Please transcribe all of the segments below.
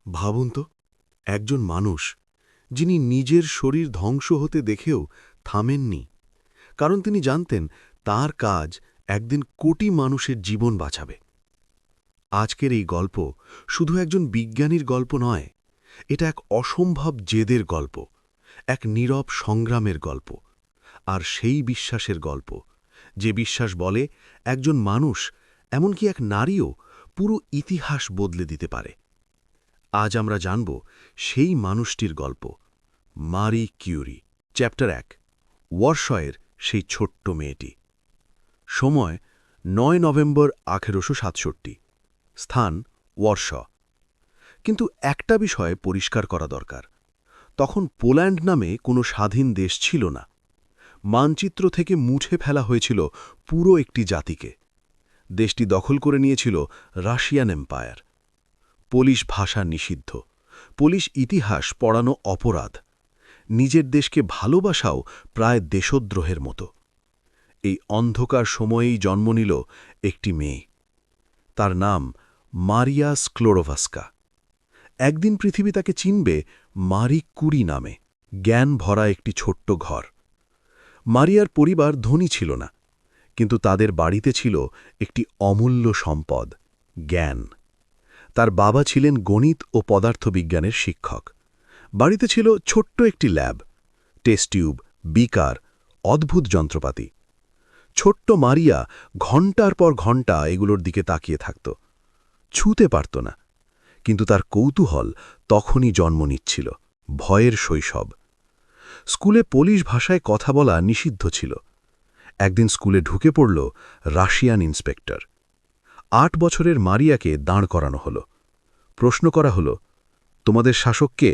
ভাবুন তো, একজন মানুষ যিনি নিজের শরীর ধ্বংস হতে দেখেও থামেননি, কারণ তিনি জানতেন তার কাজ একদিন কোটি মানুষের জীবন বাঁচাবে। আজকের এই গল্প শুধু একজন বিজ্ঞানীর গল্প নয়, এটা এক অসম্ভব জেদের গল্প, এক নীরব সংগ্রামের গল্প, আর সেই বিশ্বাসের গল্প যে বিশ্বাস বলে একজন মানুষ, এমনকি এক নারীও পুরো ইতিহাস বদলে দিতে পারে। আজ আমরা জানব সেই মানুষটির গল্প, মারি কিউরি। চ্যাপ্টার 1, ওয়ারশয়ের সেই ছোট্ট মেয়েটি। সময় 9 নভেম্বর 1867। স্থান ওয়ারশ। কিন্তু একটা বিষয় পরিষ্কার করা দরকার, তখন পোল্যান্ড নামে কোনো স্বাধীন দেশ ছিল না। মানচিত্র থেকে মুছে ফেলা হয়েছিল পুরো একটি জাতিকে। দেশটি দখল করে নিয়েছিল রাশিয়ান এম্পায়ার। পোলিশ ভাষা নিষিদ্ধ, পোলিশ ইতিহাস পড়ানো অপরাধ, নিজের দেশকে ভালোবাসাও প্রায় দেশদ্রোহের মতো। এই অন্ধকার সময়েই জন্ম নিল একটি মেয়ে। তার নাম মারিয়া স্ক্লোরোভাস্কা। একদিন পৃথিবী তাকে চিনবে মারি কুরি নামে, জ্ঞান ভরা একটি ছোট্ট ঘর। মারিয়ার পরিবার ধনী ছিল না, কিন্তু তাদের বাড়িতে ছিল একটি অমূল্য সম্পদ, জ্ঞান। তার বাবা ছিলেন গণিত ও পদার্থবিজ্ঞানের শিক্ষক। বাড়িতে ছিল ছোট্ট একটি ল্যাব, টেস্ট টিউব, বিকার, অদ্ভুত যন্ত্রপাতি। ছোট্ট মারিয়া ঘণ্টার পর ঘণ্টা এগুলোর দিকে তাকিয়ে থাকত। ছুঁতে পারত না, কিন্তু তার কৌতূহল তখনই জন্ম নিচ্ছিল, ভয়ের শৈশব। স্কুলে পোলিশ ভাষায় কথা বলা নিষিদ্ধ ছিল। একদিন স্কুলে ঢুকে পড়ল রাশিয়ান ইন্সপেক্টর। 8 বছরের মারিয়াকে দাঁড় করানো হলো। প্রশ্ন করা হলো, তোমাদের শাসক কে?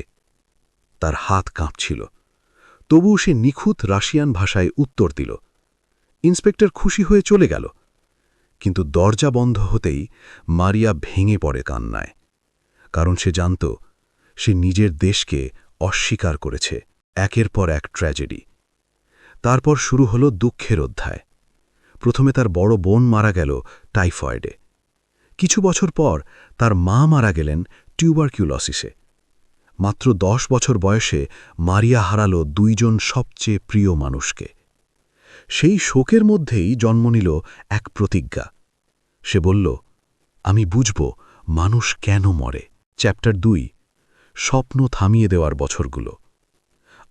তার হাত কাঁপছিল, তবুও সে নিখুঁত রাশিয়ান ভাষায় উত্তর দিল। ইন্সপেক্টর খুশি হয়ে চলে গেল, কিন্তু দরজা বন্ধ হতেই মারিয়া ভেঙে পড়ে কান্নায়। কারণ সে জানত সে নিজের দেশকে অস্বীকার করেছে। একের পর এক ট্র্যাজেডি। তারপর শুরু হলো দুঃখের অধ্যায়। প্রথমে তার বড় বোন মারা গেল টাইফয়েডে। কিছু বছর পর তার মা মারা গেলেন টিউবারকিউলোসিসে। মাত্র 10 বছর বয়সে মারিয়া হারালো 2 জন সবচেয়ে প্রিয় মানুষকে। সেই শোকের মধ্যেই জন্ম নিল এক প্রতিজ্ঞা। সে বলল, আমি বুঝব মানুষ কেন মরে। চ্যাপ্টার 2, স্বপ্ন থামিয়ে দেওয়ার বছরগুলো।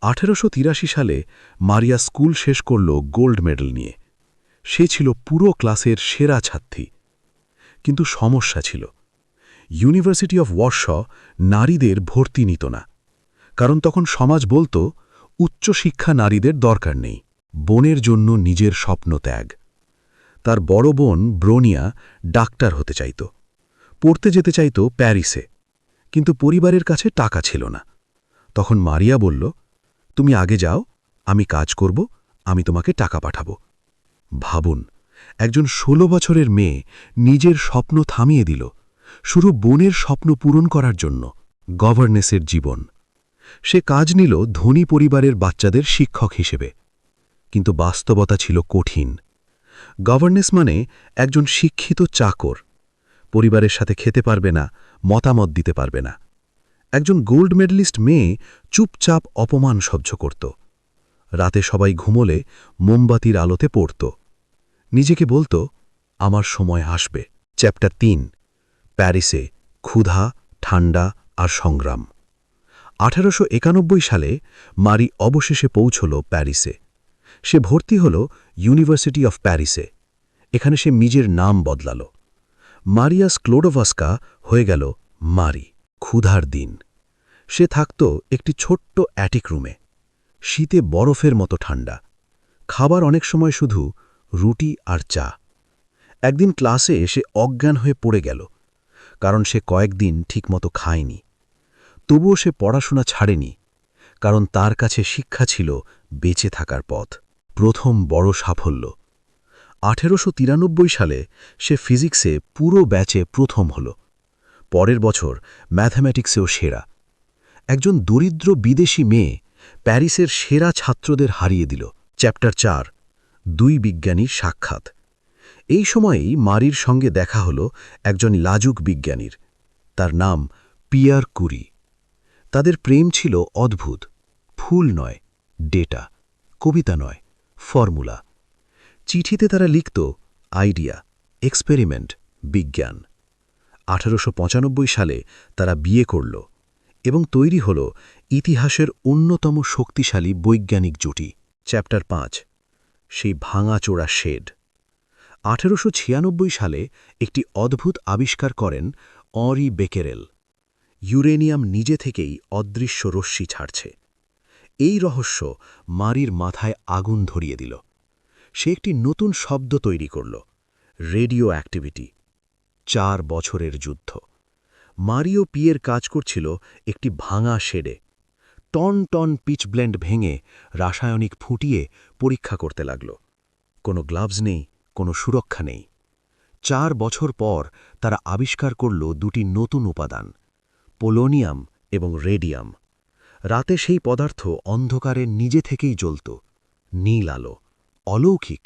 1883 সালে মারিয়া স্কুল শেষ করল গোল্ড মেডেল নিয়ে। সে ছিল পুরো ক্লাসের সেরা ছাত্রী। কিন্তু সমস্যা ছিল, ইউনিভার্সিটি অফ ওয়ারশ নারীদের ভর্তি নিত না। কারণ তখন সমাজ বলত উচ্চশিক্ষা নারীদের দরকার নেই। বোনের জন্য নিজের স্বপ্ন ত্যাগ। তার বড় বোন ব্রোনিয়া ডাক্তার হতে চাইত, পড়তে যেতে চাইত প্যারিসে, কিন্তু পরিবারের কাছে টাকা ছিল না। তখন মারিয়া বলল, তুমি আগে যাও, আমি কাজ করব, আমি তোমাকে টাকা পাঠাবো। ভাবুন, একজন 16 বছরের মেয়ে নিজের স্বপ্ন থামিয়ে দিল শুধু বোনের স্বপ্ন পূরণ করার জন্য। গভর্নেসের জীবন। সে কাজ নিল ধনী পরিবারের বাচ্চাদের শিক্ষক হিসেবে। কিন্তু বাস্তবতা ছিল কঠিন। গভর্নেস মানে একজন শিক্ষিত চাকর, পরিবারের সাথে খেতে পারবে না, মতামত দিতে পারবে না। একজন গোল্ড মেডেলিস্ট মেয়ে চুপচাপ অপমান সহ্য করত। রাতে সবাই ঘুমোলে মোমবাতির আলোতে পড়ত। নিজেকে বলতো, আমার সময় আসবে। চ্যাপ্টার 3, প্যারিসে ক্ষুধা, ঠান্ডা আর সংগ্রাম। 1891 সালে মারি অবশেষে পৌঁছল প্যারিসে। সে ভর্তি হল ইউনিভার্সিটি অফ প্যারিসে। এখানে সে নিজের নাম বদলাল। মারিয়া স্ক্লোরোভাস্কা হয়ে গেল মারি। ক্ষুধার দিন। সে থাকত একটি ছোট্ট অ্যাটিক রুমে। শীতে বরফের মতো ঠান্ডা। খাবার অনেক সময় শুধু রুটি আর চা। একদিন ক্লাসে সে অজ্ঞান হয়ে পড়ে গেল, কারণ সে কয়েকদিন ঠিকমতো খায়নি। তবুও সে পড়াশোনা ছাড়েনি, কারণ তার কাছে শিক্ষা ছিল বেঁচে থাকার পথ। প্রথম বড় সাফল্য। 1893 সালে সে ফিজিক্সে পুরো ব্যাচে প্রথম হল। পরের বছর ম্যাথমেটিক্সেও সেরা। একজন দরিদ্র বিদেশি মেয়ে প্যারিসের সেরা ছাত্রদের হারিয়ে দিল। চ্যাপ্টার 4, 2 বিজ্ঞানীর সাক্ষাৎ। এই সময়েই মারির সঙ্গে দেখা হল একজন লাজুক বিজ্ঞানীর। তার নাম পিয়ার কুরি। তাদের প্রেম ছিল অদ্ভুত, ফুল নয়, ডেটা, কবিতা নয়, ফর্মুলা। চিঠিতে তারা লিখত আইডিয়া, এক্সপেরিমেন্ট, বিজ্ঞান। 1895 সালে তারা বিয়ে করল এবং তৈরি হল ইতিহাসের অন্যতম শক্তিশালী বৈজ্ঞানিক জুটি। চ্যাপ্টার 5, সেই ভাঙাচোরা শেড। 1896 সালে একটি অদ্ভুত আবিষ্কার করেন অঁরি বেকেরেল। ইউরেনিয়াম নিজে থেকেই অদৃশ্য রশ্মি ছাড়ছে। এই রহস্য মারির মাথায় আগুন ধরিয়ে দিল। সে একটি নতুন শব্দ তৈরি করল, রেডিও অ্যাক্টিভিটি। 4 বছরের যুদ্ধ। মারি ও পিয়ের কাজ করছিল একটি ভাঙা শেডে। টন টন পিচব্লেন্ড ভেঙে রাসায়নিক ফুটিয়ে পরীক্ষা করতে লাগল। কোনো গ্লাভস নেই, কোনো সুরক্ষা নেই। 4 বছর পর তারা আবিষ্কার করল দুটি নতুন উপাদান, পোলোনিয়াম এবং রেডিয়াম। রাতে সেই পদার্থ অন্ধকারে নিজে থেকেই জ্বলত, নীল আলো, অলৌকিক।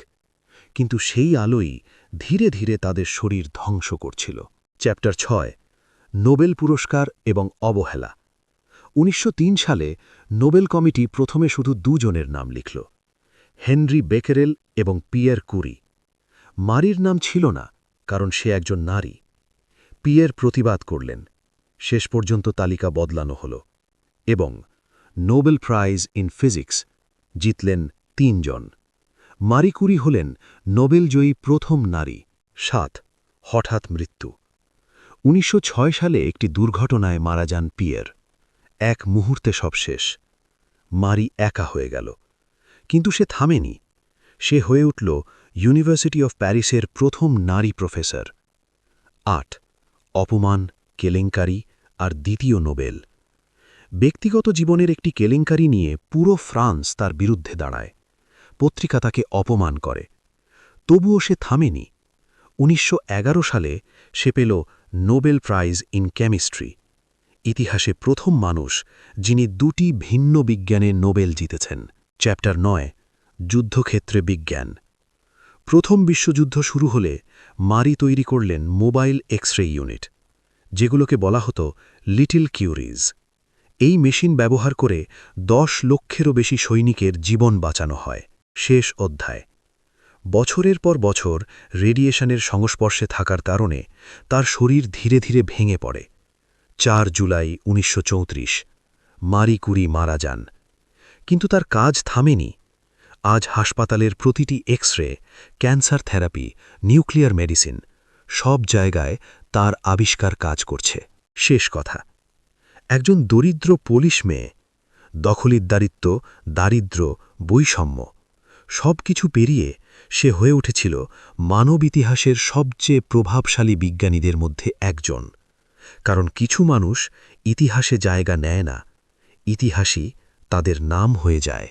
কিন্তু সেই আলোই ধীরে ধীরে তাদের শরীর ধ্বংস করছিল। চ্যাপ্টার 6, নোবেল পুরস্কার এবং অবহেলা। 1903 সালে নোবেল কমিটি প্রথমে শুধু দুজনের নাম লিখল, হেনরি বেকেরেল এবং পিয়ের কুরি। মারির নাম ছিল না, কারণ সে একজন নারী। পিয়ের প্রতিবাদ করলেন। শেষ পর্যন্ত তালিকা বদলানো হল এবং নোবেল প্রাইজ ইন ফিজিক্স জিতলেন 3 জন। মারি কুরি হলেন নোবেলজয়ী প্রথম নারী। 7, হঠাৎ মৃত্যু। 1906 সালে একটি দুর্ঘটনায় মারা যান পিয়ের। এক মুহূর্তে সব শেষ। মারি একা হয়ে গেল। কিন্তু সে থামেনি। সে হয়ে উঠল ইউনিভার্সিটি অফ প্যারিসের প্রথম নারী প্রফেসর। 8, অপমান, কেলেঙ্কারি আর দ্বিতীয় নোবেল। ব্যক্তিগত জীবনের একটি কেলেঙ্কারি নিয়ে পুরো ফ্রান্স তার বিরুদ্ধে দাঁড়ায়। পত্রিকা তাকে অপমান করে। তবুও সে থামেনি। 1911 সালে সে পেল নোবেল প্রাইজ ইন কেমিস্ট্রি। ইতিহাসে প্রথম মানুষ যিনি দুটি ভিন্ন বিজ্ঞানে নোবেল জিতেছেন। চ্যাপ্টার 9, যুদ্ধক্ষেত্রে বিজ্ঞান। প্রথম বিশ্বযুদ্ধ শুরু হলে মারি তৈরি করলেন মোবাইল এক্স-রে ইউনিট, যেগুলোকে বলা হতো লিটল কিউরিজ। এই মেশিন ব্যবহার করে 10 লক্ষেরও বেশি সৈনিকের জীবন বাঁচানো হয়। শেষ অধ্যায়। বছরের পর বছর রেডিয়েশনের সংস্পর্শে থাকার কারণে তার শরীর ধীরে ধীরে ভেঙে পড়ে। 4 জুলাই 1934 মারি কুরি মারা যান। কিন্তু তার কাজ থামেনি। আজ হাসপাতালের প্রতিটি X-ray, cancer therapy, nuclear medicine, সব জায়গায় তার আবিষ্কার কাজ করছে। শেষ কথা, একজন দরিদ্র পোলিশ মেয়ে, দখলিদারিত্ব, দারিদ্র্য, বৈষম্য সব কিছু পেরিয়ে সে হয়ে উঠেছিল মানব ইতিহাসের সবচেয়ে প্রভাবশালী বিজ্ঞানীদের মধ্যে একজন। কারণ কিছু মানুষ ইতিহাসে জায়গা নেয় না, ইতিহাসই তাদের নাম হয়ে যায়।